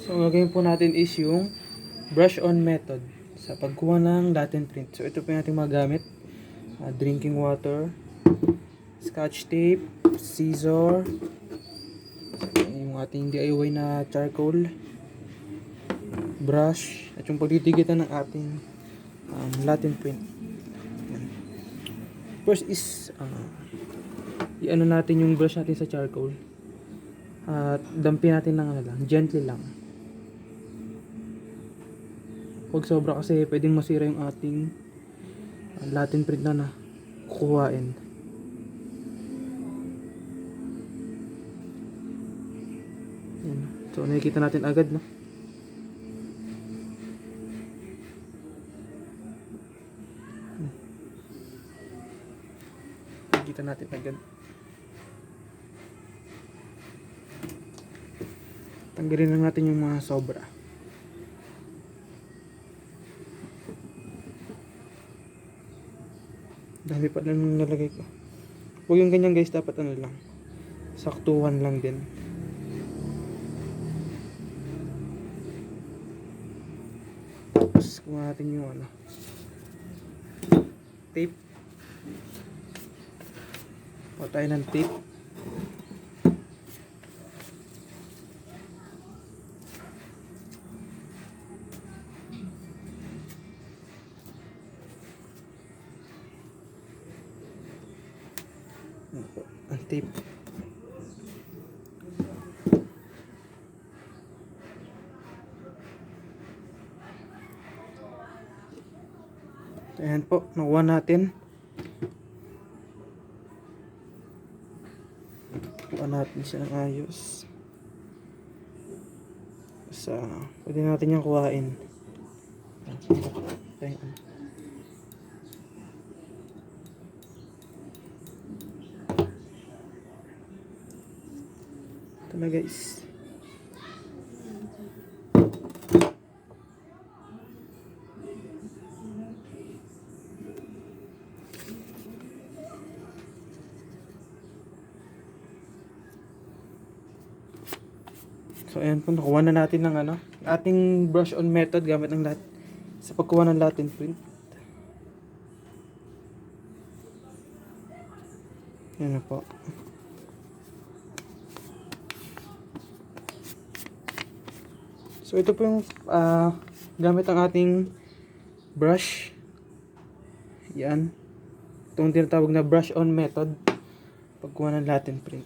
So, ang gagawin po natin is yung brush on method sa pagkuha ng latent print. So, ito po yung ating mga gamit. Drinking water, Scotch tape, scissor, yung ating DIY na charcoal, brush, at yung pagtitigitan ng ating latent print. First is i-ano natin yung brush natin sa charcoal at dampi natin ng gently lang. Huwag sobra kasi pwedeng masira yung ating latent print na kukuhain. Yan. So nakikita natin agad, no? Nakikita natin agad. Tanggalin lang natin yung mga sobra. Dami pa lang nalagay ko. Huwag yung ganyan guys, dapat ano lang, saktuhan lang din. Tapos kuha natin yung tape. Kuha tayo ng tape. Ang tape. Ayan po, nakuha natin. Nakuha natin siya ng ayos. So, pwede natin yung kuhain. Ito na guys. So ayan po, nakuha na natin ng ating brush on method gamit ng sa pagkuha ng latent print. Yan na po. So ito po yung gamit ang ating brush. Yan. Itong tinatawag na brush on method pagkuha ng latent print.